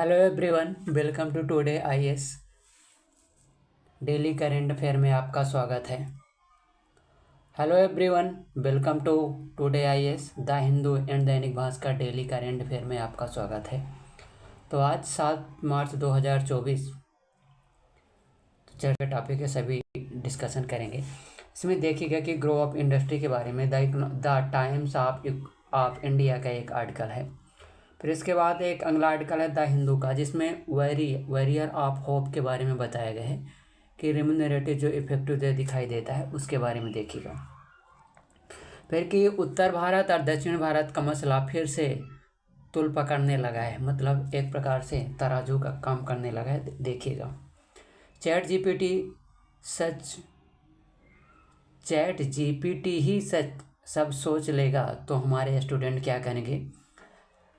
Hello everyone, welcome to today IAS daily current affair में आपका स्वागत है। Hello everyone, welcome to today IAS the Hindu and Dainik Bhaskar daily current affair में आपका स्वागत है। तो आज 7 मार्च 2024 चर्चा टॉपिक है, सभी डिस्कशन करेंगे। इसमें देखिएगा कि ग्रो अप इंडस्ट्री के बारे में द टाइम्स ऑफ इंडिया का एक आर्टिकल है। फिर इसके बाद एक अगला आर्टिकल है द हिंदू का, जिसमें वैरियर ऑफ होप के बारे में बताया गया है कि रिम्यूनरेटिव जो इफेक्टिव दिखाई देता है उसके बारे में देखिएगा। फिर कि उत्तर भारत और दक्षिण भारत का मसला फिर से तुल पकड़ने लगा है, मतलब एक प्रकार से तराजू का काम करने लगा है। देखिएगा, चैट जीपीटी ही सच सब सोच लेगा तो हमारे स्टूडेंट क्या करेंगे।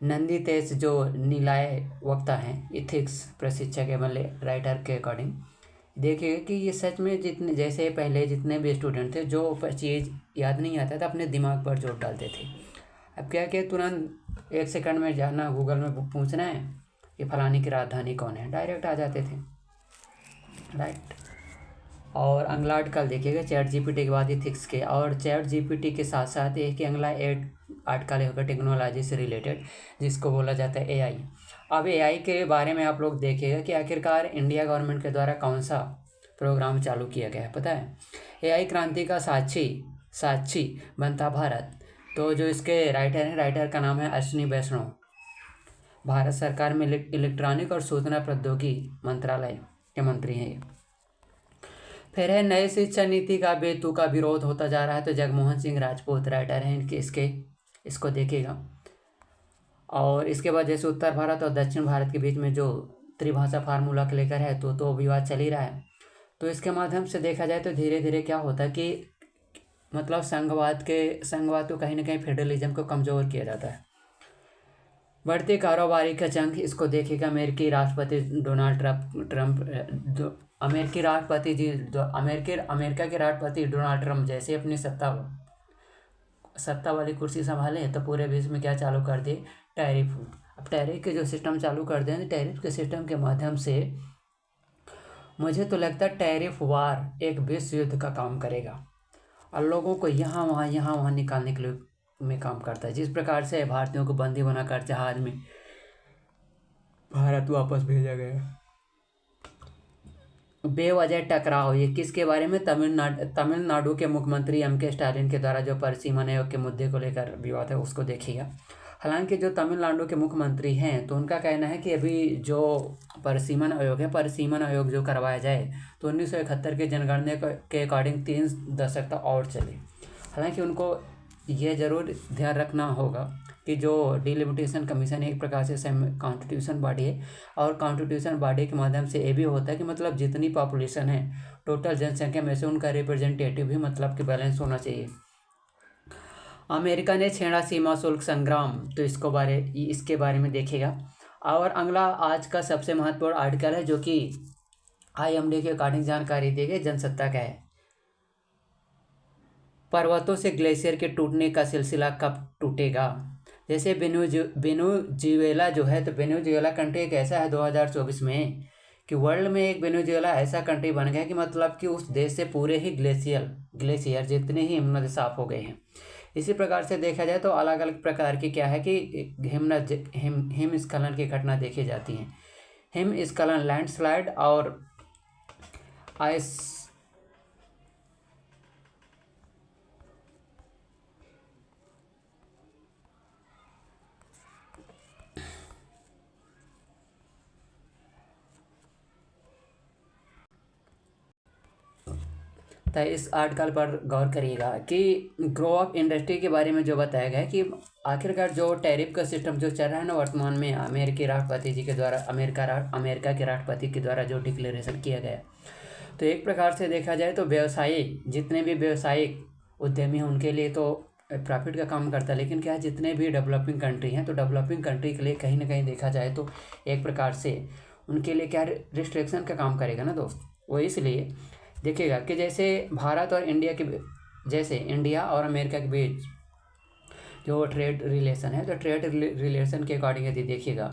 नंदी तेज जो नीलाय वक्ता हैं, इथिक्स प्रशिक्षक एवं राइटर के अकॉर्डिंग देखिएगा कि ये सच में जितने जैसे पहले जितने भी स्टूडेंट थे जो चीज़ याद नहीं आता था अपने दिमाग पर जोर डालते थे। अब क्या कि तुरंत 1 सेकंड में जाना, गूगल में पूछना है कि फलानी की राजधानी कौन है, डायरेक्ट आ जाते थे, राइट। और अगला आर्टिकल देखिएगा चैट जीपीटी के बाद इथिक्स के, और चैट जीपीटी के साथ साथ एक अगला आर्टिकल होगा टेक्नोलॉजी से रिलेटेड, जिसको बोला जाता है एआई। अब एआई के बारे में आप लोग देखिएगा कि आखिरकार इंडिया गवर्नमेंट के द्वारा कौन सा प्रोग्राम चालू किया गया है, पता है। एआई क्रांति का साक्षी बनता भारत। तो जो इसके राइटर का नाम है अश्विनी वैष्णव, भारत सरकार में इलेक्ट्रॉनिक और सूचना प्रौद्योगिकी मंत्रालय के मंत्री हैं ये। फिर है नए शिक्षा नीति का बेतुका विरोध होता जा रहा है। तो जगमोहन सिंह राजपूत राइटर हैं इनके इसको देखिएगा। और इसके बाद जैसे उत्तर भारत और दक्षिण भारत के बीच में जो त्रिभाषा फार्मूला को लेकर है तो विवाद चल ही रहा है। तो इसके माध्यम से देखा जाए तो धीरे धीरे क्या होता है कि मतलब संघवाद को कहीं ना कहीं फेडरलिज्म को कमज़ोर किया जाता है। बढ़ती कारोबारी का जंग, इसको देखिएगा। अमेरिकी राष्ट्रपति अमेरिका के राष्ट्रपति डोनाल्ड ट्रंप जैसे अपनी सत्ता वाली कुर्सी संभाले तो पूरे विश्व में क्या चालू कर दिए, टैरिफ। अब टैरिफ के जो सिस्टम चालू कर दें, टैरिफ के सिस्टम के माध्यम से मुझे तो लगता है टैरिफ वार एक विश्व युद्ध का काम करेगा और लोगों को यहाँ वहाँ निकालने के लिए में काम करता है। जिस प्रकार से भारतीयों को बंदी बनाकर जहाज में भारत वापस भेजा गया। बेवजह टकराव, ये किसके बारे में, तमिलनाडु के मुख्यमंत्री एम.के. स्टालिन के द्वारा जो परिसीमन आयोग के मुद्दे को लेकर विवाद है उसको देखिएगा। हालांकि जो तमिलनाडु के मुख्यमंत्री हैं तो उनका कहना है कि अभी जो परिसीमन आयोग जो करवाया जाए तो 1971 के जनगणना के अकॉर्डिंग 3 दशक तक और चले। हालांकि उनको यह ज़रूर ध्यान रखना होगा कि जो डिलिमिटेशन कमीशन एक प्रकार से कॉन्स्टिट्यूशन बॉडी है, और कॉन्स्टिट्यूशन बॉडी के माध्यम से ये भी होता है कि मतलब जितनी पॉपुलेशन है टोटल जनसंख्या में से उनका रिप्रेजेंटेटिव भी मतलब कि बैलेंस होना चाहिए। अमेरिका ने छेड़ा सीमा शुल्क संग्राम, तो इसके बारे में देखिएगा। और अगला आज का सबसे महत्वपूर्ण आर्टिकल है जो कि IMD के अकॉर्डिंग जानकारी दी गई, जनसत्ता का है। पर्वतों से ग्लेशियर के टूटने का सिलसिला कब टूटेगा। जैसे वेनेजुएला जो है, तो वेनेजुएला कंट्री एक ऐसा है 2024 में कि वर्ल्ड में एक वेनेजुएला ऐसा कंट्री बन गया कि मतलब कि उस देश से पूरे ही ग्लेशियर जितने ही हिमनद साफ हो गए हैं। इसी प्रकार से देखा जाए तो अलग अलग प्रकार की क्या है कि हिमस्खलन की घटना देखी जाती हैं। हिमस्खलन, लैंडस्लाइड और आइस तो इस आर्टिकल पर गौर करिएगा कि ग्रो अप इंडस्ट्री के बारे में जो बताया गया है कि आखिरकार जो टैरिफ का सिस्टम जो चल रहा है ना वर्तमान में, अमेरिकी राष्ट्रपति जी के द्वारा अमेरिका के राष्ट्रपति के द्वारा जो डिक्लेरेशन किया गया, तो एक प्रकार से देखा जाए तो जितने भी व्यवसायिक उद्यमी हैं उनके लिए तो प्रॉफिट का काम करता है। लेकिन क्या है, जितने भी डेवलपिंग कंट्री हैं तो डेवलपिंग कंट्री के लिए कहीं ना कहीं देखा जाए तो एक प्रकार से उनके लिए क्या रिस्ट्रिक्शन का काम करेगा ना दोस्त। वो इसलिए देखिएगा कि जैसे भारत और इंडिया और अमेरिका के बीच जो ट्रेड रिलेशन है, तो ट्रेड रिलेशन के अकॉर्डिंग यदि देखिएगा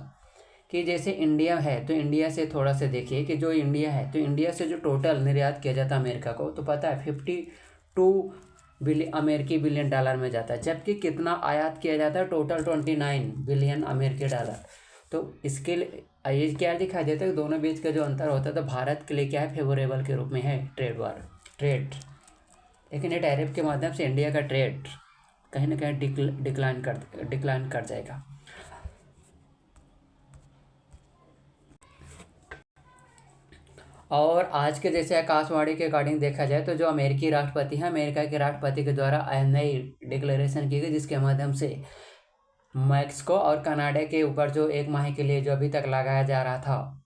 कि जैसे इंडिया है तो इंडिया से थोड़ा सा देखिए कि जो इंडिया है तो इंडिया से जो टोटल निर्यात किया जाता है अमेरिका को, तो पता है 52 अमेरिकी बिलियन डॉलर में जाता है, जबकि कितना आयात किया जाता है टोटल 29 बिलियन अमेरिकी डॉलर। तो इसके लिए ये क्या दिखाई देता है कि दोनों बीच का जो अंतर होता है तो भारत के लिए क्या है, फेवरेबल के रूप में है ट्रेड। लेकिन ये टैरिफ के माध्यम से इंडिया का ट्रेड कहीं ना कहीं डिक्लाइन कर जाएगा। और आज के जैसे आकाशवाणी के अकॉर्डिंग देखा जाए तो जो अमेरिकी राष्ट्रपति हैं, अमेरिका के राष्ट्रपति के द्वारा नई डिक्लेरेशन की गई, जिसके माध्यम से मैक्सिको और कनाडा के ऊपर जो 1 माह के लिए जो अभी तक लगाया जा रहा था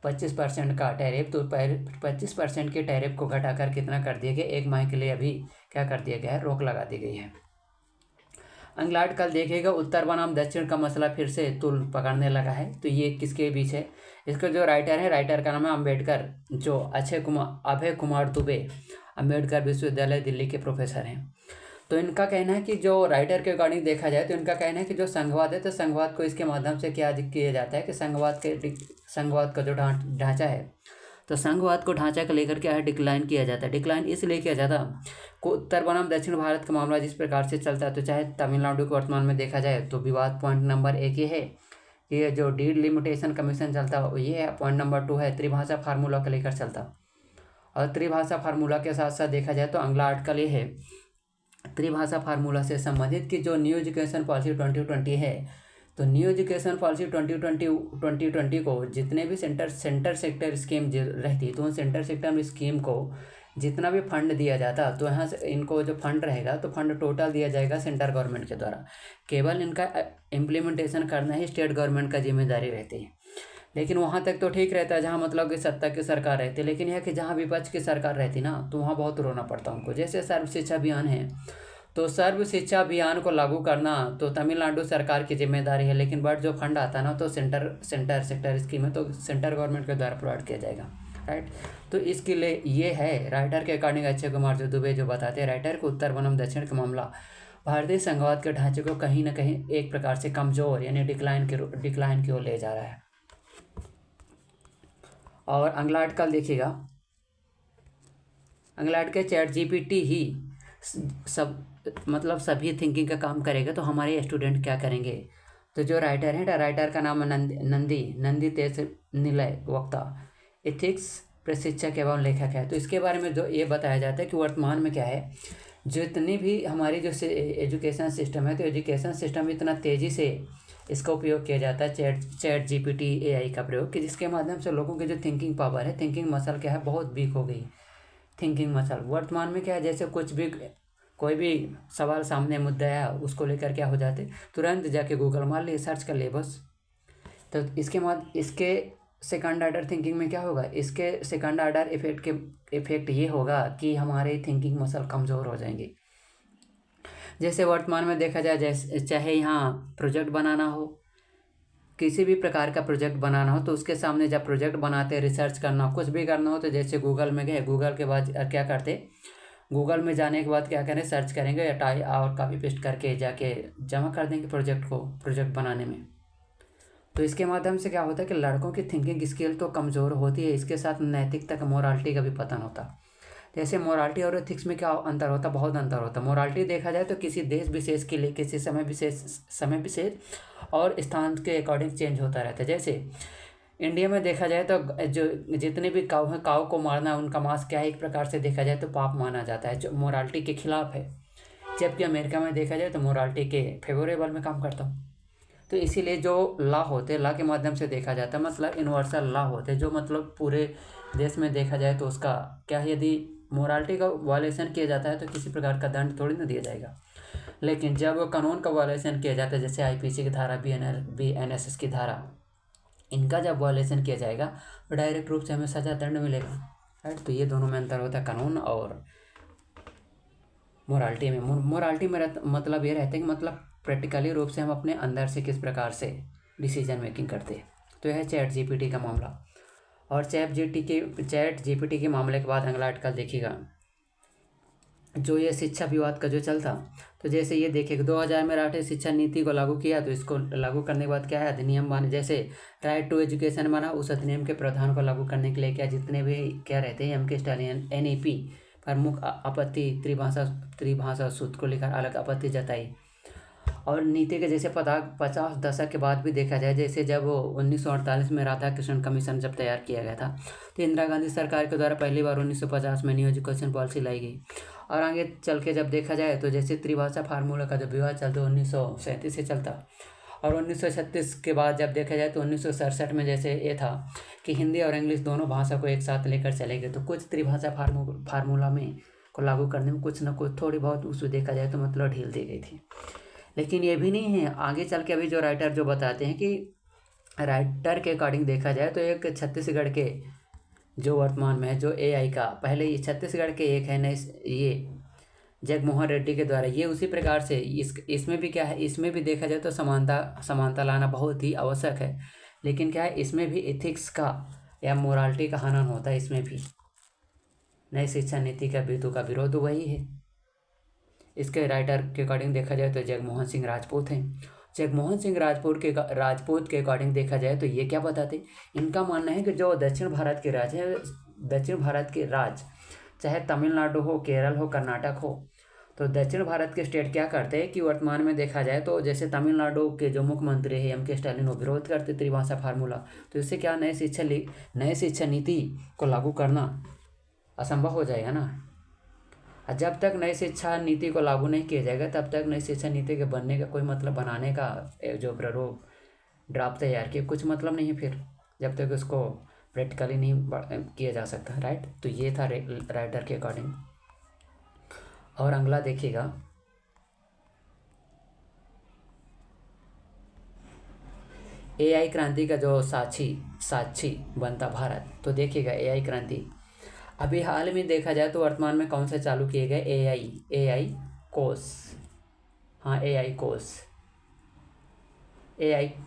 25% का टैरिफ, तो 25% के टैरिफ को घटाकर कितना कर दिया गया, 1 माह के लिए अभी क्या कर दिया गया है, रोक लगा दी गई है। इंग्लैंड कल देखिएगा उत्तर बनाम दक्षिण का मसला फिर से तूल पकड़ने लगा है। तो ये किसके बीच है, इसका जो राइटर है, राइटर का नाम है अम्बेडकर, जो अभय कुमार दुबे, अम्बेडकर विश्वविद्यालय दिल्ली के प्रोफेसर हैं। तो इनका कहना है कि जो राइटर के अकॉर्डिंग देखा जाए तो इनका कहना है कि जो संघवाद है तो संघवाद को इसके माध्यम से क्या किया जाता है कि संघवाद का जो ढांचा है तो संघवाद को ढांचा को लेकर क्या है, डिक्लाइन किया जाता है। डिक्लाइन इसलिए किया जाता को उत्तर बनाम दक्षिण भारत का मामला जिस प्रकार से चलता है, तो चाहे तमिलनाडु के वर्तमान में देखा जाए तो विवाद पॉइंट नंबर 1 ये है कि ये जो डीलिमिटेशन कमीशन चलता है ये है। पॉइंट नंबर 2 है त्रिभाषा फार्मूला को लेकर चलता, और त्रिभाषा फार्मूला के साथ साथ देखा जाए तो अगला आर्टिकल ये है त्रिभाषा फार्मूला से संबंधित कि जो न्यू एजुकेशन पॉलिसी 2020 है, तो न्यू एजुकेशन पॉलिसी 2020 को जितने भी सेंटर सेक्टर स्कीम रहती तो उन सेंटर सेक्टर स्कीम को जितना भी फंड दिया जाता, तो यहाँ से इनको जो फंड रहेगा तो फंड टोटल दिया जाएगा सेंट्रल गवर्नमेंट के द्वारा, केवल इनका इम्प्लीमेंटेशन करना ही स्टेट गवर्नमेंट का जिम्मेदारी रहती है। लेकिन वहाँ तक तो ठीक रहता है जहाँ मतलब कि सत्ता की सरकार रहती है, लेकिन यह कि जहाँ विपक्ष की सरकार रहती ना तो वहाँ बहुत रोना पड़ता उनको। जैसे सर्व शिक्षा अभियान है, तो सर्व शिक्षा अभियान को लागू करना तो तमिलनाडु सरकार की जिम्मेदारी है, लेकिन बट जो फंड आता है ना तो सेक्टर स्कीम है तो सेंट्रल गवर्नमेंट के द्वारा प्रोवाइड किया जाएगा, राइट। तो इसके लिए ये है राइटर के अकॉर्डिंग अक्षय कुमार जो दुबे जो बताते हैं राइटर को उत्तर बनाम दक्षिण का मामला भारतीय संघवाद के ढांचे को कहीं ना कहीं एक प्रकार से कमजोर यानी डिक्लाइन की ओर ले जा रहा है। और अगला आर्टिकल देखिएगा, अगला आर्टिकल चैट जीपीटी ही सभी थिंकिंग का काम करेगा तो हमारे स्टूडेंट क्या करेंगे। तो जो राइटर है राइटर का नाम है नंदी तेज निलय वक्ता, एथिक्स प्रशिक्षक एवं लेखक है। तो इसके बारे में जो ये बताया जाता है कि वर्तमान में क्या है, जितनी भी हमारी जो एजुकेशन सिस्टम है तो एजुकेशन सिस्टम इतना तेज़ी से इसका उपयोग किया जाता है चैट जीपीटी एआई का प्रयोग, कि जिसके माध्यम से लोगों की जो थिंकिंग पावर है, थिंकिंग मसल क्या है, बहुत वीक हो गई। थिंकिंग मसल वर्तमान में क्या है, जैसे कोई भी सवाल सामने मुद्दा आया उसको लेकर क्या हो जाते, तुरंत जाके गूगल मार लिए, सर्च कर लिए बस। तो इसके सेकंड आर्डर थिंकिंग में क्या होगा, इसके सेकंड आर्डर इफेक्ट ये होगा कि हमारे थिंकिंग मसल कमज़ोर हो जाएंगे। जैसे वर्तमान में देखा जाए, जैसे चाहे यहाँ प्रोजेक्ट बनाना हो, किसी भी प्रकार का प्रोजेक्ट बनाना हो, तो उसके सामने जब प्रोजेक्ट बनाते, रिसर्च करना हो, कुछ भी करना हो, तो जैसे गूगल में गए, गूगल के बाद क्या करते, गूगल में जाने के बाद क्या करें, सर्च करेंगे या और कॉपी पेस्ट करके जाके जमा कर देंगे प्रोजेक्ट बनाने में। तो इसके माध्यम से क्या होता है कि लड़कों की थिंकिंग स्किल तो कमज़ोर होती है, इसके साथ नैतिकता का, मोरालिटी का भी पतन होता। जैसे मोरालिटी और एथिक्स में क्या अंतर होता, बहुत अंतर होता। मोरालिटी देखा जाए तो किसी देश विशेष के लिए किसी समय विशेष और स्थान के अकॉर्डिंग चेंज होता रहता है। जैसे इंडिया में देखा जाए तो जो जितने भी काऊ हैं, काऊ को मारना, उनका मांस क्या है, एक प्रकार से देखा जाए तो पाप माना जाता है, जो मोरालिटी के खिलाफ है। जबकि अमेरिका में देखा जाए तो मोरालिटी के फेवरेबल में काम करता हूँ। तो इसीलिए जो लॉ होते हैं, लॉ के माध्यम से देखा जाता है, मतलब यूनिवर्सल लॉ होते हैं, जो मतलब पूरे देश में देखा जाए तो उसका क्या है, यदि मोरालिटी का वायलेशन किया जाता है तो किसी प्रकार का दंड थोड़ी ना दिया जाएगा। लेकिन जब कानून का वायलेशन किया जाता है, जैसे आईपीसी की धारा, बीएनएसएस की धारा, इनका जब वायलेशन किया जाएगा तो डायरेक्ट रूप से हमें सजा दंड मिलेगा, राइट। तो ये दोनों में अंतर होता है, कानून और मोरालिटी में। मोरालिटी में मतलब ये रहता है कि मतलब प्रैक्टिकली रूप से हम अपने अंदर से किस प्रकार से डिसीजन मेकिंग करते हैं। तो यह है चैट जीपीटी का मामला। और चैट जीपीटी के मामले के बाद अगला आर्टिकल देखिएगा, जो ये शिक्षा विवाद का जो चलता, तो जैसे ये देखिए 2000 में राष्ट्रीय शिक्षा नीति को लागू किया, तो इसको लागू करने के बाद क्या है, अधिनियम बने, जैसे राइट टू एजुकेशन बना, उस अधिनियम के प्रावधान को लागू करने के लिए क्या जितने भी क्या रहते हैं एम के स्टालिन NEP प्रमुख आपत्ति त्रिभाषा सूत्र को लेकर अलग आपत्ति जताई। और नीति के जैसे 50 दशक के बाद भी देखा जाए, जैसे जब 1948 में राधा कृष्णन कमीशन जब तैयार किया गया था, तो इंदिरा गांधी सरकार के द्वारा पहली बार 1950 में न्यू एजुकेशन पॉलिसी लाई गई। और आगे चल के जब देखा जाए तो जैसे त्रिभाषा फार्मूला का जो विवाद चलता 1937 से चलता, और 1936 के बाद जब देखा जाए तो 1967 में जैसे ये था कि हिंदी और इंग्लिश दोनों भाषा को एक साथ लेकर चले गए, तो कुछ त्रिभाषा फार्मूला में को लागू करने में कुछ ना कुछ थोड़ी बहुत उसमें देखा जाए तो मतलब ढील दी गई थी। लेकिन ये भी नहीं है, आगे चल के अभी जो राइटर जो बताते हैं कि राइटर के अकॉर्डिंग देखा जाए तो एक छत्तीसगढ़ के जो वर्तमान में है जो AI का, पहले ये छत्तीसगढ़ के एक है न ये जगमोहन रेड्डी के द्वारा, ये उसी प्रकार से इसमें भी क्या है, इसमें भी देखा जाए तो समानता लाना बहुत ही आवश्यक है। लेकिन क्या है, इसमें भी एथिक्स का या मोरालिटी का हनन होता है। इसमें भी नई शिक्षा नीति का बिंदु का विरोध वही है। इसके राइटर के अकॉर्डिंग देखा जाए तो जगमोहन सिंह राजपूत हैं। जगमोहन सिंह राजपूत के अकॉर्डिंग देखा जाए तो ये क्या बताते, इनका मानना है कि जो दक्षिण भारत के राज्य है, दक्षिण भारत के राज्य चाहे तमिलनाडु हो, केरल हो, कर्नाटक हो, तो दक्षिण भारत के स्टेट क्या करते हैं कि वर्तमान में देखा जाए तो जैसे तमिलनाडु के जो मुख्यमंत्री है MK स्टालिन, वो विरोध करते त्रिभाषा फार्मूला, तो इससे क्या नए शिक्षा नीति को लागू करना असंभव हो जाएगा ना। और जब तक नई शिक्षा नीति को लागू नहीं किया जाएगा तब तक नई शिक्षा नीति के बनने का कोई मतलब, बनाने का जो प्रारूप ड्राफ्ट तैयार किया कुछ मतलब नहीं है फिर, जब तक उसको प्रैक्टिकली नहीं किया जा सकता। राइट, तो ये था राइटर के अकॉर्डिंग। और अगला देखिएगा, AI क्रांति का जो साक्षी बनता भारत, तो देखिएगा AI क्रांति अभी हाल में देखा जाए तो वर्तमान में कौन से चालू किए गए, AI कोर्स। हाँ, AI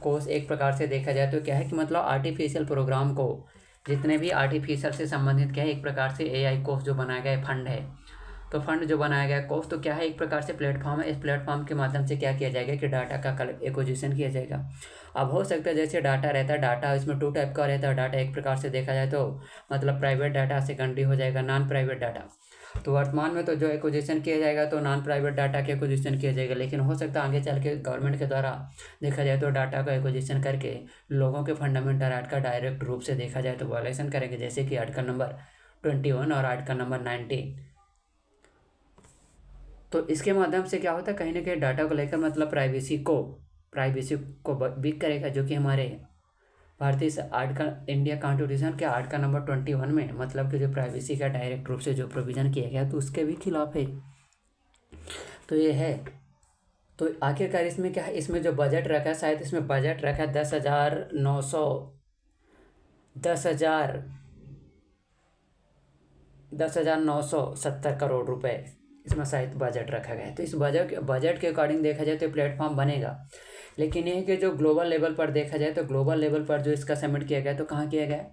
कोर्स एक प्रकार से देखा जाए तो क्या है कि मतलब आर्टिफिशियल प्रोग्राम को, जितने भी आर्टिफिशियल से संबंधित क्या है, एक प्रकार से AI कोर्स जो बनाया गया फंड है, तो फंड जो बनाया गया कोर्स, तो क्या है एक प्रकार से प्लेटफॉर्म है। इस प्लेटफॉर्म के माध्यम से क्या किया जाएगा कि डाटा का एक्विजिशन किया जाएगा। अब हो सकता है जैसे डाटा रहता है, डाटा इसमें 2 टाइप का रहता है डाटा, एक प्रकार से देखा जाए तो मतलब प्राइवेट डाटा सेकेंडरी हो जाएगा नॉन प्राइवेट डाटा। तो वर्तमान में तो जो एक्विजिशन किया जाएगा तो नॉन प्राइवेट डाटा के एक्विजिशन किया जाएगा, लेकिन हो सकता है आगे चल के गवर्नमेंट के द्वारा देखा जाए तो डाटा का एक्विजिशन करके लोगों के फंडामेंटल राइट का डायरेक्ट रूप से देखा जाए तो वायलेशन करेंगे, जैसे कि आर्टिकल नंबर 21 और आर्टिकल नंबर 19। तो इसके माध्यम से क्या होता है, कहीं ना कहीं डाटा को लेकर मतलब प्राइवेसी को वीक करेगा, जो कि हमारे भारतीय आर्टिकल इंडिया कॉन्स्टिट्यूशन के आर्टिकल नंबर 21 में मतलब कि जो प्राइवेसी का डायरेक्ट रूप से जो प्रोविज़न किया गया तो उसके भी खिलाफ है। तो ये है। तो आखिरकार इसमें क्या है, इसमें जो बजट रखा है, शायद इसमें बजट रखा है 10,970 करोड़ रुपए, इसमें शायद बजट रखा गया है। तो इस बजट के अकॉर्डिंग देखा जाए तो प्लेटफॉर्म बनेगा। लेकिन ये है कि जो ग्लोबल लेवल पर देखा जाए तो ग्लोबल लेवल पर जो इसका सबमिट किया गया तो कहाँ किया गया,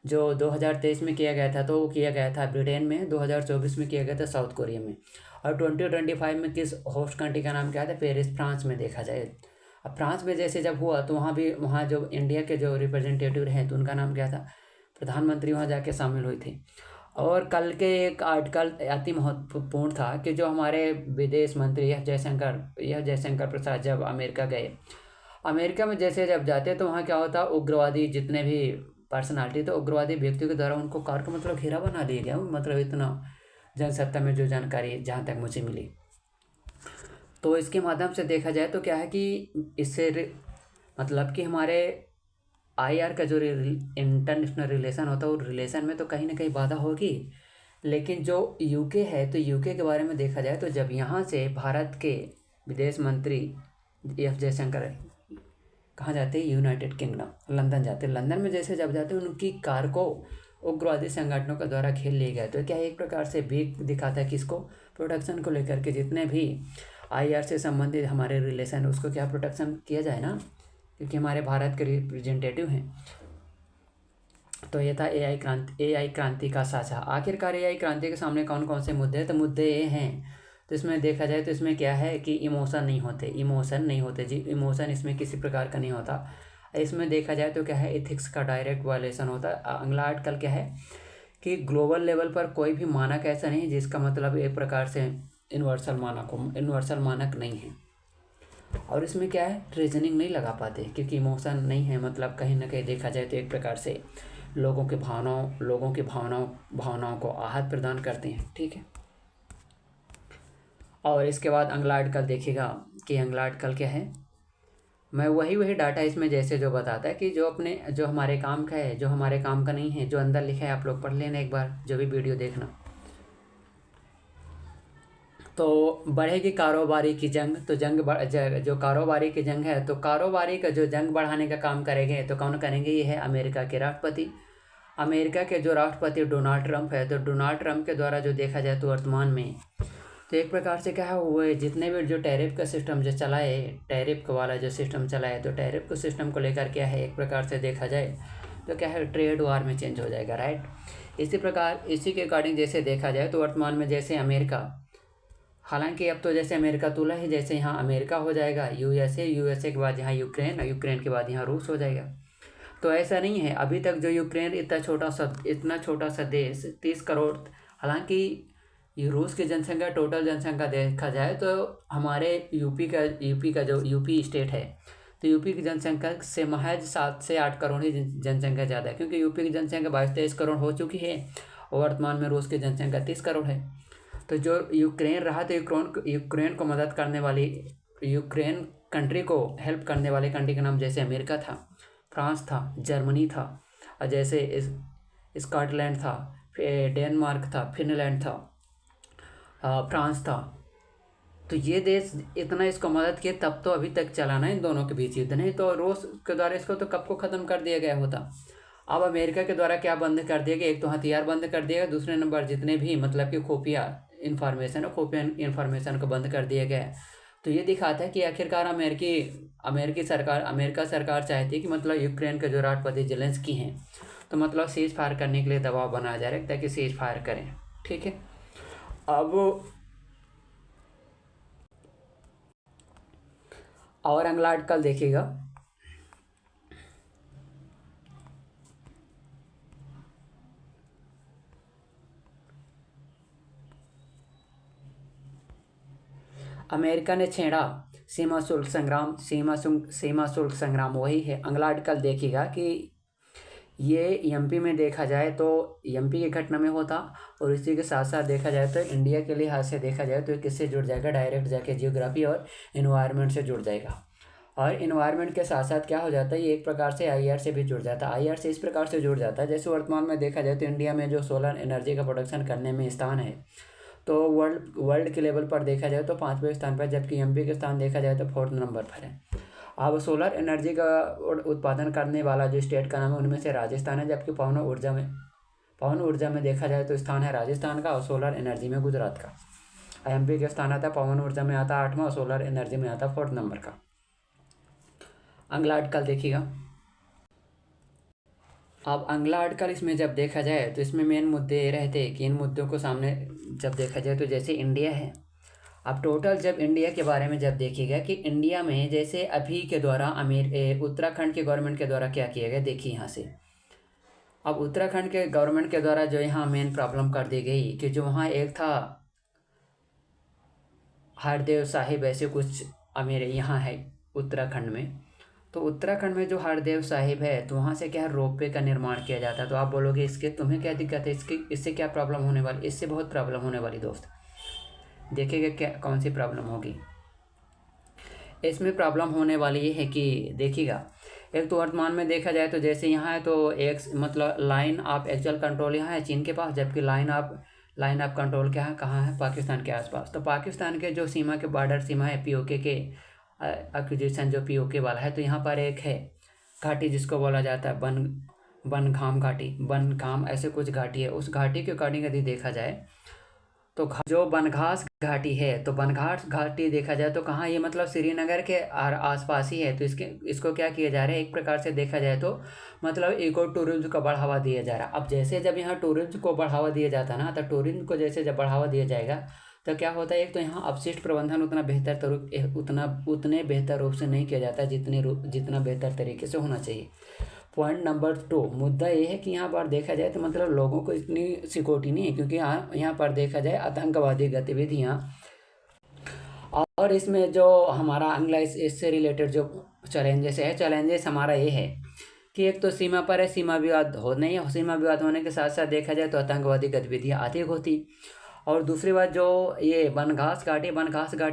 जो 2023 में किया गया था तो वो किया गया था ब्रिटेन में, 2024 में किया गया था साउथ कोरिया में, और 2025 में किस होस्ट कंट्री का नाम क्या था, पेरिस फ्रांस में देखा जाए। अब फ्रांस में जैसे जब हुआ तो वहाँ जो इंडिया के जो रिप्रेजेंटेटिव हैं तो उनका नाम क्या था, प्रधानमंत्री वहाँ जाके शामिल हुए थे। और कल के एक आर्टिकल अति महत्वपूर्ण था कि जो हमारे विदेश मंत्री एस जयशंकर प्रसाद जब अमेरिका गए, अमेरिका में जैसे जब जाते तो वहाँ क्या होता, उग्रवादी जितने भी पर्सनालिटी तो उग्रवादी व्यक्तियों के द्वारा उनको कार का मतलब घेरा बना दिया गया, मतलब इतना जनसत्ता में जो जानकारी जहाँ तक मुझे मिली। तो इसके माध्यम से देखा जाए तो क्या है कि इससे मतलब कि हमारे IR का जो इंटरनेशनल रिलेशन होता है वो रिलेशन में तो कहीं ना कहीं बाधा होगी। लेकिन जो UK है तो UK के बारे में देखा जाए तो जब यहाँ से भारत के विदेश मंत्री एस जयशंकर कहाँ जाते हैं, यूनाइटेड किंगडम लंदन जाते हैं। लंदन में जैसे जब जाते हैं उनकी कार को उग्रवादी संगठनों के द्वारा घेर लिए गए, तो क्या एक प्रकार से वीक दिखाता है किसको, प्रोटेक्शन को लेकर के जितने भी IR से संबंधित हमारे रिलेशन है उसको क्या प्रोटेक्शन किया जाए ना, क्योंकि हमारे भारत के रिप्रेजेंटेटिव हैं। तो ये था एआई क्रांति का साझा। आखिरकार एआई क्रांति के सामने कौन कौन से मुद्दे हैं? तो मुद्दे ये हैं, तो इसमें देखा जाए तो इसमें क्या है कि इमोशन नहीं होते जी, इमोशन इसमें किसी प्रकार का नहीं होता। इसमें देखा जाए तो क्या है, एथिक्स का डायरेक्ट वायलेशन होता है। अगला आर्टिकल क्या है कि ग्लोबल लेवल पर कोई भी मानक ऐसा नहीं जिसका मतलब एक प्रकार से यूनिवर्सल मानक नहीं है। और इसमें क्या है, रीजनिंग नहीं लगा पाते क्योंकि इमोशन नहीं है, मतलब कहीं ना कहीं देखा जाए तो एक प्रकार से लोगों की भावनाओं को आहत प्रदान करते हैं। ठीक है। और इसके बाद अगला आर्टिकल देखिएगा कि अगला आर्टिकल क्या है, मैं वही डाटा इसमें जैसे जो बताता है कि जो हमारे काम का है, जो हमारे काम का नहीं है, जो अंदर लिखा है आप लोग पढ़ लेना एक बार, जो भी वीडियो देखना। तो बढ़ेगी कारोबारी की जंग, तो जो कारोबारी की जंग है, तो कारोबारी का जो जंग बढ़ाने का काम करेंगे तो कौन करेंगे? ये है अमेरिका के राष्ट्रपति। अमेरिका के जो राष्ट्रपति डोनाल्ड ट्रंप है, तो डोनाल्ड ट्रंप के द्वारा जो देखा जाए तो वर्तमान में तो एक प्रकार से क्या है, वो जितने भी जो टैरिफ का सिस्टम जो चला है, टैरिफ वाला जो सिस्टम चला है, तो टैरिफ के सिस्टम को लेकर क्या है, एक प्रकार से देखा जाए तो क्या है, ट्रेड वार में चेंज हो जाएगा, राइट। इसी प्रकार इसी के अकॉर्डिंग जैसे देखा जाए तो वर्तमान में जैसे अमेरिका, हालांकि अब तो जैसे अमेरिका तुला है, जैसे यहाँ अमेरिका हो जाएगा, यूएसए के बाद यहाँ यूक्रेन के बाद यहाँ रूस हो जाएगा। तो ऐसा नहीं है, अभी तक जो यूक्रेन इतना छोटा सा देश 30 करोड़, हालांकि ये रूस की जनसंख्या, टोटल जनसंख्या देखा जाए तो हमारे यूपी का जो यूपी स्टेट है, तो यूपी की जनसंख्या से महज 7 से 8 करोड़ ही जनसंख्या ज़्यादा है, क्योंकि यूपी की जनसंख्या 22-23 करोड़ हो चुकी है और वर्तमान में रूस की जनसंख्या 30 करोड़ है। तो जो यूक्रेन रहा, तो यूक्रेन को मदद करने वाली, यूक्रेन कंट्री को हेल्प करने वाली कंट्री का नाम जैसे अमेरिका था, फ्रांस था, जर्मनी था, और जैसे स्कॉटलैंड था, डेनमार्क था, फिनलैंड था, फ्रांस था। तो ये देश इतना इसको मदद किया, तब तो अभी तक चला ना इन दोनों के बीच युद्ध, नहीं तो रूस के द्वारा इसको तो कब को ख़त्म कर दिया गया होता। अब अमेरिका के द्वारा क्या बंद कर दिया गया? एक तो हथियार बंद कर दिया गया, दूसरे नंबर जितने भी मतलब कि खुफिया इन्फॉर्मेशन को बंद कर दिया गया है। तो ये दिखाता है कि आखिरकार अमेरिका सरकार चाहती है कि मतलब यूक्रेन के जो राष्ट्रपति जेलेंस्की हैं, तो मतलब सीज फायर करने के लिए दबाव बनाया जा रहा है ताकि सीज फायर करें। ठीक है। अब और अगला आर्टिकल देखिएगा, अमेरिका ने छेड़ा सीमा शुल्क संग्राम वही है। अगला आर्टिकल देखिएगा कि ये एमपी में देखा जाए तो एमपी की घटना में होता, और इसी के साथ साथ देखा जाए तो इंडिया के लिहाज से देखा जाए तो किससे जुड़ जाएगा? डायरेक्ट जाके जियोग्राफी और इन्वायरमेंट से जुड़ जाएगा। और इन्वायरमेंट के साथ साथ क्या हो जाता है, ये एक प्रकार से आईआर से भी जुड़ जाता है। आईआर से इस प्रकार से जुड़ जाता है, जैसे वर्तमान में देखा जाए तो इंडिया में जो सोलर एनर्जी का प्रोडक्शन करने में स्थान है, तो वर्ल्ड के लेवल पर देखा जाए तो 5वें स्थान पर, जबकि एमपी के स्थान देखा जाए तो 4th नंबर पर है। अब सोलर एनर्जी का उत्पादन करने वाला जो स्टेट का नाम है उनमें से राजस्थान है, जबकि पवन ऊर्जा में देखा जाए तो स्थान है राजस्थान का, और सोलर एनर्जी में गुजरात का। एमपी का स्थान आता है, पवन ऊर्जा में आता 8वां, और सोलर एनर्जी में आता 4th नंबर का। अगला आर्टिकल देखिएगा। अब अगला आर्टिकल इसमें जब देखा जाए तो इसमें मेन मुद्दे ये रहते हैं कि इन मुद्दों को सामने जब देखा जाए तो जैसे इंडिया है, अब टोटल जब इंडिया के बारे में जब देखिएगा कि इंडिया में जैसे अभी के द्वारा उत्तराखंड के गवर्नमेंट के द्वारा क्या किया गया, देखिए यहाँ से। अब उत्तराखंड के गवर्नमेंट के द्वारा जो यहाँ मेन प्रॉब्लम कर दी गई कि जो वहाँ एक था हरदेव साहिब, ऐसे कुछ मेरे यहाँ है उत्तराखंड में, तो उत्तराखंड में जो हरदेव साहिब है, तो वहाँ से क्या है, रोपवे का निर्माण किया जाता है। तो आप बोलोगे इसके तुम्हें क्या दिक्कत है, इससे क्या प्रॉब्लम होने वाली? इससे बहुत प्रॉब्लम होने वाली दोस्त। देखिएगा क्या कौन सी प्रॉब्लम होगी। इसमें प्रॉब्लम होने वाली ये है कि देखिएगा, एक तो वर्तमान में देखा जाए तो जैसे यहाँ है तो एक मतलब लाइन ऑफ एक्चुअल कंट्रोल यहाँ है चीन के पास, जबकि लाइन ऑफ कंट्रोल क्या है, कहाँ है? पाकिस्तान के आसपास। तो पाकिस्तान के जो सीमा के बॉर्डर सीमा है पीओके के एक्विजिशन जो पीओके वाला है, तो यहाँ पर एक है घाटी जिसको बोला जाता है बनघाम घाटी, बनघाम ऐसे कुछ घाटी है। उस घाटी के अकॉर्डिंग यदि देखा जाए तो जो बनघास घाटी है, तो बनघास घाटी देखा जाए तो कहाँ, ये मतलब श्रीनगर के आसपास ही है। तो इसको क्या किया जा रहा है, एक प्रकार से देखा जाए तो मतलब इको टूरिज्म को बढ़ावा दिया जा रहा है। अब जैसे जब यहाँ टूरिज्म को बढ़ावा दिया जाता है ना, तो टूरिज्म को जैसे जब बढ़ावा दिया जाएगा तो क्या होता है, एक तो यहाँ अपशिष्ट प्रबंधन उतने बेहतर रूप से नहीं किया जाता जितना बेहतर तरीके से होना चाहिए। पॉइंट नंबर 2, मुद्दा ये है कि यहाँ पर देखा जाए तो मतलब लोगों को इतनी सिक्योरिटी नहीं है, क्योंकि यहाँ पर देखा जाए आतंकवादी गतिविधियाँ, और इसमें जो हमारा अगला इससे रिलेटेड जो चैलेंजेस हमारा ये है कि एक तो सीमा पर है, सीमा विवाद होने के साथ साथ देखा जाए तो आतंकवादी गतिविधियाँ अधिक होती। और दूसरी बात जो ये बनघास घाटी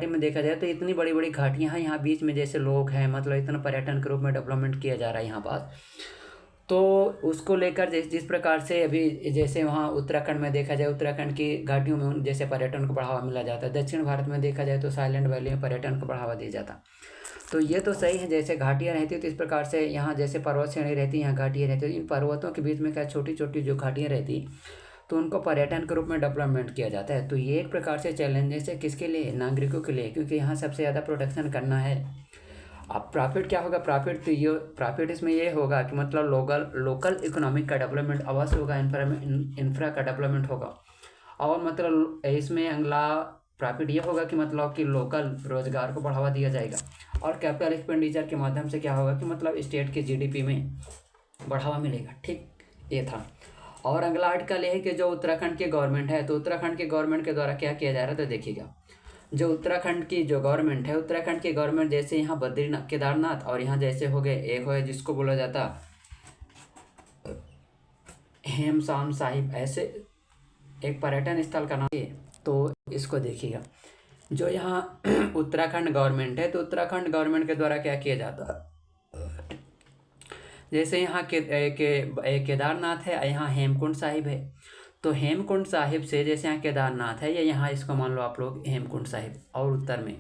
में देखा जाए तो इतनी बड़ी बड़ी घाटियाँ हैं यहाँ बीच में, जैसे लोग हैं, मतलब इतना पर्यटन के रूप में डेवलपमेंट किया जा रहा है यहाँ पास। तो उसको लेकर जिस प्रकार से अभी जैसे वहाँ उत्तराखंड में देखा जाए, उत्तराखंड की घाटियों में जैसे पर्यटन को बढ़ावा मिला जाता है, दक्षिण भारत में देखा जाए तो साइलेंट वैली में पर्यटन को बढ़ावा दिया जाता। तो ये तो सही है, जैसे घाटियाँ रहती तो इस प्रकार से यहाँ जैसे पर्वत श्रेणी रहती है, यहाँ घाटियाँ रहती है, इन पर्वतों के बीच में क्या छोटी छोटी जो घाटियाँ रहती तो उनको पर्यटन के रूप में डेवलपमेंट किया जाता है। तो ये एक प्रकार से चैलेंजेस है, किसके लिए, नागरिकों के लिए, क्योंकि यहाँ सबसे ज़्यादा प्रोटेक्शन करना है। अब प्रॉफिट क्या होगा, प्रॉफिट इसमें ये होगा कि मतलब लोकल इकोनॉमिक का डेवलपमेंट अवश्य होगा, इंफ्रा का डेवलपमेंट होगा। और मतलब इसमें अगला प्रॉफिट ये होगा कि मतलब कि लोकल रोजगार को बढ़ावा दिया जाएगा। और कैपिटल एक्सपेंडिचर के माध्यम से क्या होगा कि मतलब स्टेट के जीडीपी में बढ़ावा मिलेगा। ठीक, ये था। और अगला आर्टिकल ये है कि जो उत्तराखंड की गवर्नमेंट है, तो उत्तराखंड के गवर्नमेंट के द्वारा क्या किया जा रहा है, तो देखिएगा जो उत्तराखंड की जो गवर्नमेंट है, उत्तराखंड की गवर्नमेंट जैसे यहाँ बद्रीनाथ, केदारनाथ, और यहाँ जैसे हो गए एक हो जिसको बोला जाता हेमशाम साहिब, ऐसे एक पर्यटन स्थल का नाम है। तो इसको देखिएगा, जो यहाँ उत्तराखंड गवर्नमेंट है, तो उत्तराखंड गवर्नमेंट के द्वारा क्या किया जाता है, जैसे यहाँ केदारनाथ है, यहाँ हेमकुंड साहिब है। तो हेमकुंड साहिब से जैसे यहाँ केदारनाथ है, या यहाँ इसको मान लो आप लोग हेमकुंड साहिब, और उत्तर में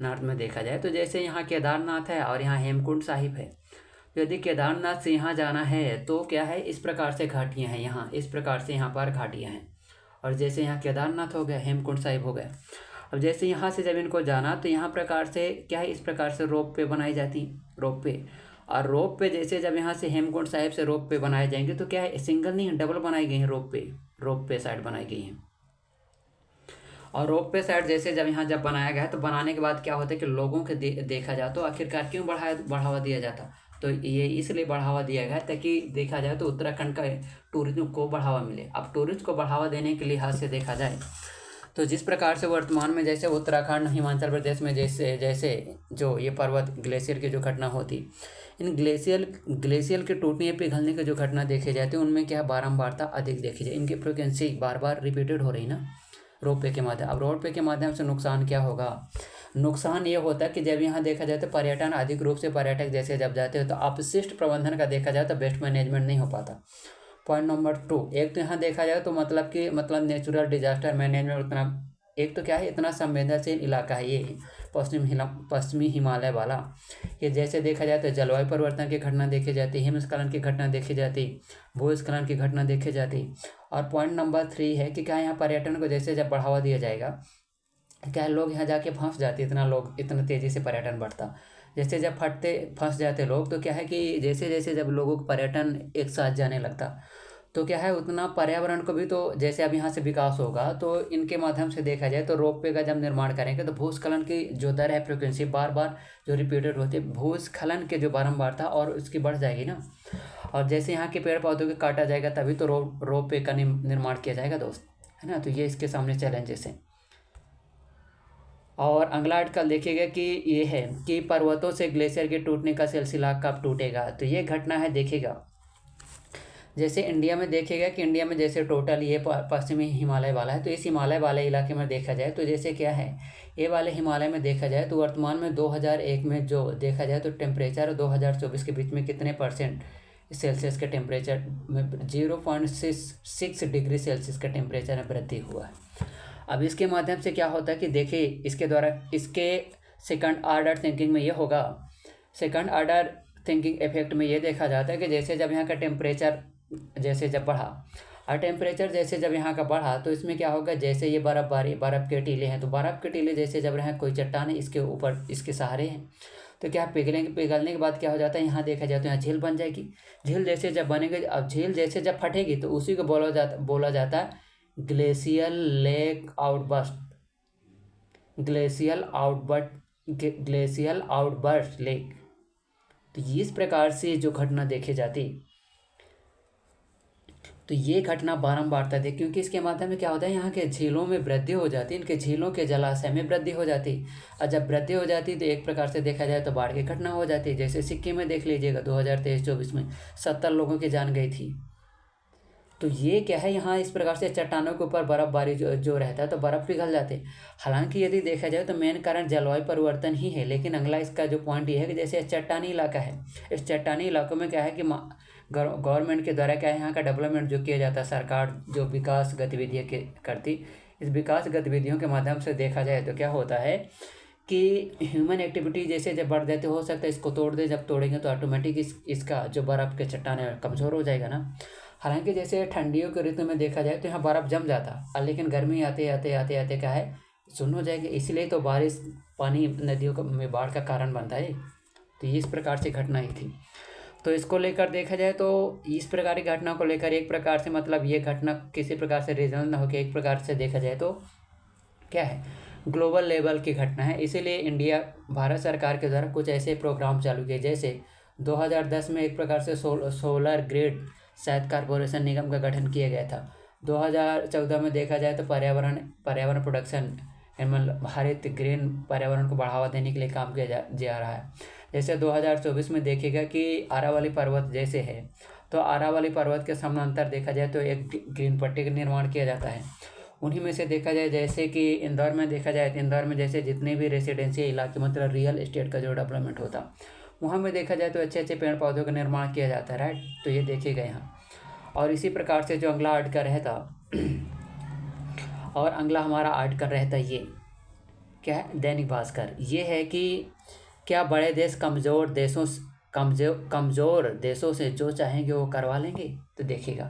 नॉर्थ में देखा जाए तो जैसे यहाँ केदारनाथ है और यहाँ हेमकुंड साहिब है। तो यदि केदारनाथ से यहाँ जाना है तो क्या है, इस प्रकार से घाटियाँ हैं, यहाँ इस प्रकार से यहाँ पर घाटियाँ हैं। और जैसे यहाँ केदारनाथ हो गया, हेमकुंड साहिब हो गया। अब जैसे यहाँ से जब इनको जाना तो यहाँ प्रकार से क्या है, इस प्रकार से रोप वे बनाई जाती, और रोप पे जैसे जब यहाँ से हेमकुंड साहिब से रोप पे बनाए जाएंगे तो क्या है, सिंगल नहीं डबल बनाई गई हैं रोप पे साइड बनाई गई हैं। और रोप पे साइड जैसे जब जब बनाया गया तो बनाने के बाद क्या होता है कि लोगों के देखा जाए तो आखिरकार क्यों बढ़ावा दिया जाता, तो ये इसलिए बढ़ावा दिया गया ताकि देखा जाए तो उत्तराखंड का टूरिज्म को बढ़ावा मिले। अब टूरिज्म को बढ़ावा देने के लिहाज से देखा जाए तो जिस प्रकार से वर्तमान में जैसे उत्तराखंड, हिमाचल प्रदेश में जैसे जो ये पर्वत ग्लेशियर की जो घटना होती, इन ग्लेशियर के टूटने या पिघलने की जो घटना देखे जाते हैं उनमें क्या बारंबारता अधिक देखी जाए, इनकी फ्रिक्वेंसी बार बार रिपीटेड हो रही ना रोप वे के माध्यम। अब रोप वे के माध्यम से नुकसान क्या होगा, नुकसान ये होता है कि जब यहाँ देखा जाए तो पर्यटन अधिक रूप से पर्यटक जैसे जब जाते हो तो अपशिष्ट प्रबंधन का देखा जाए तो बेस्ट मैनेजमेंट नहीं हो पाता। पॉइंट नंबर 2, एक तो यहाँ देखा जाए तो मतलब कि नेचुरल डिजास्टर मैनेजमेंट उतना, एक तो क्या है इतना संवेदनशील इलाका है ये पश्चिमी हिमालय वाला, कि जैसे देखा जाए तो जलवायु परिवर्तन की घटना देखी जाती, हिमस्खलन की घटना देखी जाती, भूस्खलन की घटना देखी जाती। और पॉइंट नंबर 3 है कि क्या यहाँ पर्यटन को जैसे जब बढ़ावा दिया जाएगा, क्या लोग यहाँ जाके फंस जाते, इतना तेज़ी से पर्यटन बढ़ता, जैसे जब फंस जाते लोग तो क्या है कि जैसे जैसे जब लोगों को पर्यटन एक साथ जाने लगता तो क्या है उतना पर्यावरण को भी, तो जैसे अब यहाँ से विकास होगा तो इनके माध्यम से देखा जाए तो रोप वे का जब निर्माण करेंगे तो भूस्खलन की जो दर है, फ्रिक्वेंसी बार बार जो रिपीटेड होती है, भूस्खलन के जो बारंबारता और उसकी बढ़ जाएगी ना। और जैसे यहाँ के पेड़ पौधों को काटा जाएगा तभी तो रोप वे का निर्माण किया जाएगा दोस्त, है ना। तो ये इसके सामने चैलेंजेस हैं। और अगला आर्टिकल देखिएगा कि ये है कि पर्वतों से ग्लेशियर के टूटने का सिलसिला कब टूटेगा, तो ये घटना है देखिएगा जैसे इंडिया में देखेगा कि इंडिया में जैसे टोटल ये पश्चिमी हिमालय वाला है, तो इस हिमालय वाले इलाके में देखा जाए तो जैसे क्या है, ये वाले हिमालय में देखा जाए तो वर्तमान में 2001 में जो देखा जाए तो टेम्परेचर 2024 के बीच में कितने परसेंट सेल्सियस के टेम्परेचर में 0.6 डिग्री सेल्सियस का टेम्परेचर में वृद्धि हुआ है। अब इसके माध्यम से क्या होता है कि देखिए इसके द्वारा इसके सेकंड ऑर्डर थिंकिंग में ये होगा, सेकंड ऑर्डर थिंकिंग इफेक्ट में ये देखा जाता है कि जैसे जब यहाँ का टेम्परेचर जैसे जब बढ़ा और टेम्परेचर जैसे जब यहाँ का बढ़ा तो इसमें क्या होगा, जैसे ये बर्फ़ के टीले हैं, तो बर्फ़ के टीले जैसे जब रहे कोई चट्टान है इसके ऊपर इसके सहारे हैं, तो क्या पिघलने के बाद क्या हो जाता है, यहाँ देखा जाए तो यहाँ झील बन जाएगी। झील जैसे जब बनेगी, अब झील जैसे जब फटेगी तो उसी को बोला जाता है glacial lake outburst, glacial outburst lake. तो इस प्रकार से जो घटना देखी जाती, तो ये घटना बारंबार था क्योंकि इसके माध्यम में क्या होता है, यहाँ के झीलों में वृद्धि हो जाती, इनके झीलों के जलाशय में वृद्धि हो जाती। और जब वृद्धि हो जाती तो एक प्रकार से देखा जाए तो बाढ़ की घटना हो जाती। जैसे सिक्किम में देख लीजिएगा 2023-24 में 70 लोगों की जान गई थी। तो ये क्या है, यहाँ इस प्रकार से चट्टानों के ऊपर बर्फबारी जो रहता है तो बर्फ़ पिघल जाते। हालांकि यदि देखा जाए तो मेन कारण जलवायु परिवर्तन ही है, लेकिन अगला इसका जो पॉइंट ये है कि जैसे चट्टानी इलाका है, इस चट्टानी इलाकों में क्या है कि गवर्नमेंट के द्वारा क्या है, यहाँ का डेवलपमेंट जो किया जाता है, सरकार जो विकास गतिविधियाँ करती, इस विकास गतिविधियों के माध्यम से देखा जाए तो क्या होता है कि ह्यूमन एक्टिविटी जैसे जब बढ़ जाती, हो सकता है इसको तोड़ दे, जब तोड़ेंगे तो ऑटोमेटिक इसका जो बर्फ़ के चट्टान है कमज़ोर हो जाएगा ना। हालांकि जैसे ठंडियों के ऋतु में देखा जाए तो यहाँ बर्फ़ जम जाता, लेकिन गर्मी आते आते आते आते क्या है सुन्न हो जाएगी, इसलिए तो बारिश पानी नदियों में बाढ़ का कारण बनता है। तो इस प्रकार से घटना ही थी। तो इसको लेकर देखा जाए तो इस प्रकार की घटना को लेकर एक प्रकार से मतलब ये घटना किसी प्रकार से रीजनल ना होकर एक प्रकार से देखा जाए तो क्या है, ग्लोबल लेवल की घटना है। इसीलिए इंडिया भारत सरकार के द्वारा कुछ ऐसे प्रोग्राम चालू किए, जैसे 2010 में एक प्रकार से सोलर ग्रिड शहद कारपोरेशन निगम का गठन किया गया था। 2014 में देखा जाए तो पर्यावरण प्रोडक्शन मतलब हरित ग्रीन पर्यावरण को बढ़ावा देने के लिए काम किया जा रहा है। जैसे 2024 में देखेगा कि आरावली पर्वत जैसे है, तो आरावली पर्वत के समानांतर देखा जाए तो एक ग्रीन पट्टी का निर्माण किया जाता है। उन्हीं में से देखा जाए जैसे कि इंदौर में देखा जाए तो इंदौर में जैसे जितने भी रेसिडेंशियल इलाके मतलब रियल एस्टेट का जो डेवलपमेंट होता, वहाँ में देखा जाए तो अच्छे अच्छे पेड़ पौधों का निर्माण किया जाता है, राइट। तो ये देखिएगा यहाँ। और इसी प्रकार से जो अगला आर्टिकल रहता और अगला हमारा आर्टिकल रहता ये क्या है, दैनिक भास्कर, ये है कि क्या बड़े देश कमज़ोर देशों से जो चाहेंगे वो करवा लेंगे। तो देखिएगा,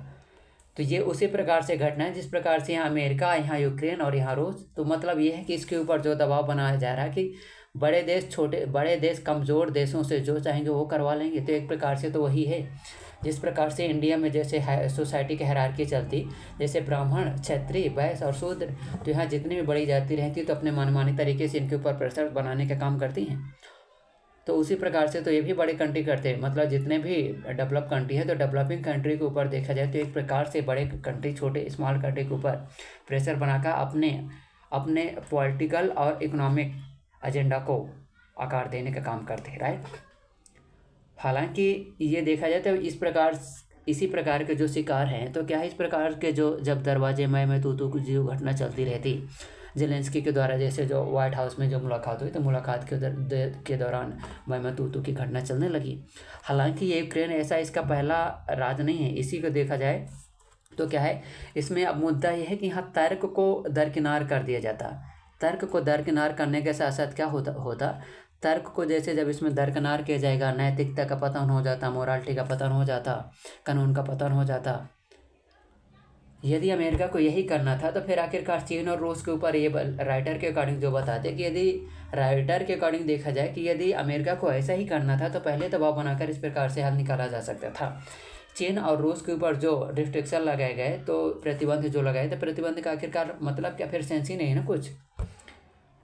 तो ये उसी प्रकार से घटना है जिस प्रकार से यहाँ अमेरिका, यहाँ यूक्रेन और यहाँ रूस। तो मतलब ये है कि इसके ऊपर जो दबाव बनाया जा रहा है कि बड़े देश कमज़ोर देशों से जो चाहेंगे वो करवा लेंगे। तो एक प्रकार से तो वही है जिस प्रकार से इंडिया में जैसे सोसाइटी की हायरार्की चलती, जैसे ब्राह्मण, क्षत्रिय, वैश्य और शूद्र, तो यहाँ जितनी भी बड़ी जाति रहती तो अपने मनमानी तरीके से इनके ऊपर प्रेशर बनाने का काम करती हैं। तो उसी प्रकार से तो ये भी बड़ी कंट्री करते हैं, मतलब जितने भी डेवलप कंट्री है तो डेवलपिंग कंट्री के ऊपर देखा जाए तो एक प्रकार से बड़े कंट्री छोटे स्मॉल कंट्री के ऊपर प्रेशर बनाकर अपने पॉलिटिकल और इकोनॉमिक एजेंडा को आकार देने का काम करते हैं, राइट। हालांकि ये देखा जाए तो इसी प्रकार के जो शिकार हैं, तो क्या है इस प्रकार के जो जब दरवाजे मैं तू कुछ जो घटना चलती रहती जेलेंस्की के द्वारा, जैसे जो व्हाइट हाउस में जो मुलाकात हुई तो मुलाकात के दौरान मैं तू की घटना चलने लगी। हालांकि ये यूक्रेन ऐसा इसका पहला राज्य नहीं है। इसी को देखा जाए तो क्या है, इसमें अब मुद्दा ये है कि यहाँ तर्क को दरकिनार कर दिया जाता। तर्क को दरकिनार करने के साथ साथ क्या होता तर्क को जैसे जब इसमें दरकिनार किया जाएगा, नैतिकता का पतन हो जाता, मोरालिटी का पतन हो जाता, कानून का पतन हो जाता। यदि अमेरिका को यही करना था तो फिर आखिरकार चीन और रूस के ऊपर ये राइटर के अकॉर्डिंग जो बताते कि यदि राइटर के अकॉर्डिंग देखा जाए कि यदि अमेरिका को ऐसा ही करना था तो पहले दबाव बनाकर इस प्रकार से हल निकाला जा सकता था। चीन और रूस के ऊपर जो रिस्ट्रिक्शन लगाए गए, तो प्रतिबंध जो लगाए थे, प्रतिबंध का आखिरकार मतलब क्या, फिर सेंस ही नहीं है ना कुछ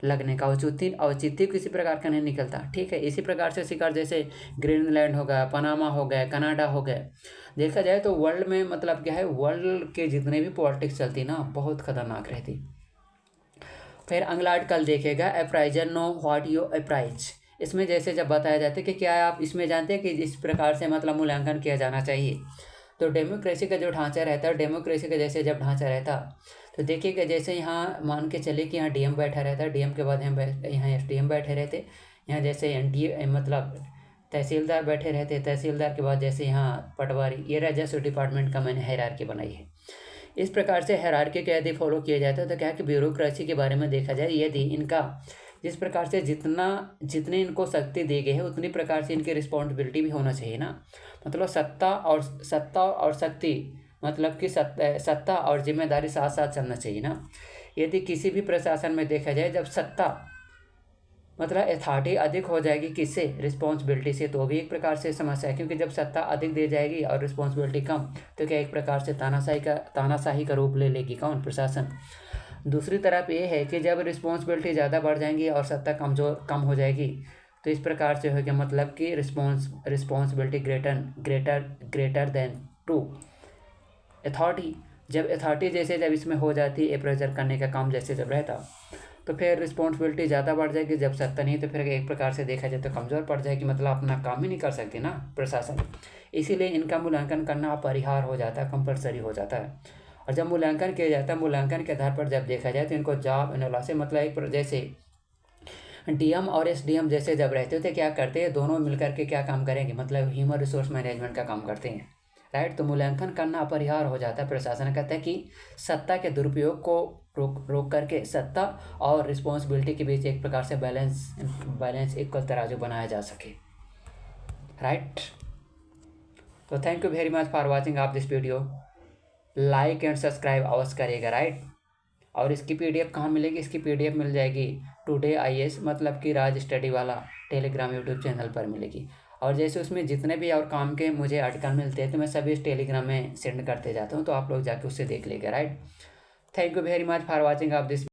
लगने का, औचित्य किसी प्रकार का नहीं निकलता। ठीक है, इसी प्रकार से शिकार जैसे ग्रीनलैंड हो गया, पनामा हो गया, कनाडा हो गया। देखा जाए तो वर्ल्ड में मतलब क्या है, वर्ल्ड के जितने भी पॉलिटिक्स चलती ना बहुत खतरनाक रहती। फिर अगला आर्टिकल देखेगा अप्राइजर नो व्हाट यू अप्राइज। इसमें जैसे जब बताया जाता है कि क्या आप इसमें जानते हैं कि इस प्रकार से मतलब मूल्यांकन किया जाना चाहिए। तो डेमोक्रेसी का जो ढांचा रहता है, डेमोक्रेसी का जैसे जब ढांचा रहता तो देखिएगा जैसे यहाँ मान के चले कि यहाँ डीएम बैठा रहता है, डीएम के बाद यहाँ एसडीएम बैठे रहते, यहाँ जैसे एनडीए मतलब तहसीलदार बैठे रहते, तहसीलदार के बाद जैसे यहाँ पटवारी, ये राजस्व डिपार्टमेंट का मैंने हायरार्की बनाई है। इस प्रकार से हायरार्की के यदि फॉलो किया जाता है तो क्या है कि ब्यूरोक्रेसी के बारे में देखा जाए, यदि इनका जिस प्रकार से जितनी इनको शक्ति दी गई है उतनी प्रकार से इनकी रिस्पॉन्सिबिलिटी भी होना चाहिए ना। मतलब सत्ता और शक्ति मतलब कि सत्ता और जिम्मेदारी साथ साथ चलना चाहिए ना। यदि किसी भी प्रशासन में देखा जाए, जब सत्ता मतलब अथॉरिटी अधिक हो जाएगी किससे, रिस्पॉन्सिबिलिटी से, तो भी एक प्रकार से समस्या है, क्योंकि जब सत्ता अधिक दे जाएगी और रिस्पॉन्सिबिलिटी कम, तो क्या एक प्रकार से तानाशाही का रूप ले लेगी कौन, प्रशासन। दूसरी तरफ ये है कि जब रिस्पॉन्सिबिलिटी ज़्यादा बढ़ जाएंगी और सत्ता कम हो जाएगी, तो इस प्रकार से हो गया मतलब कि responsibility greater than to authority. जब अथॉरिटी जब इसमें हो जाती है, प्रेजर करने का काम जैसे जब रहता, तो फिर रिस्पॉन्सिबिलिटी ज़्यादा बढ़ जाएगी। जब सत्ता नहीं तो फिर एक प्रकार से देखा जाए तो कमज़ोर पड़ जाएगी, मतलब अपना काम ही नहीं कर सकती ना प्रशासन। इसीलिए इनका मूल्यांकन करना अपरिहार्य हो जाता है, कंपलसरी हो जाता है। और जब मूल्यांकन किया जाता है, मूल्यांकन के आधार पर जब देखा जाए तो इनको जॉब एनालिसिस मतलब एक जैसे डीएम और एसडीएम जैसे जब रहते थे क्या करते हैं, दोनों मिलकर के क्या काम करेंगे, मतलब ह्यूमन रिसोर्स मैनेजमेंट का काम करते हैं, राइट। तो मूल्यांकन करना अपरिहार्य हो जाता है। प्रशासन कहता है कि सत्ता के दुरुपयोग को रोक करके सत्ता और रिस्पॉन्सिबिलिटी के बीच एक प्रकार से बैलेंस इक्वल तराजू बनाया जा सके, राइट। तो thank you very much for watching आप this video. Like and subscribe अवश्य करिएगा, राइट। और इसकी पीडीएफ कहाँ मिलेगी, इसकी पीडीएफ मिल जाएगी टुडे आईएएस मतलब कि राज स्टडी वाला टेलीग्राम यूट्यूब चैनल पर मिलेगी। और जैसे उसमें जितने भी और काम के मुझे आर्टिकल मिलते हैं तो मैं सभी इस टेलीग्राम में सेंड करते जाता हूँ, तो आप लोग जाके उससे देख लीजिएगा, right. Thank you very much for watching आप दिस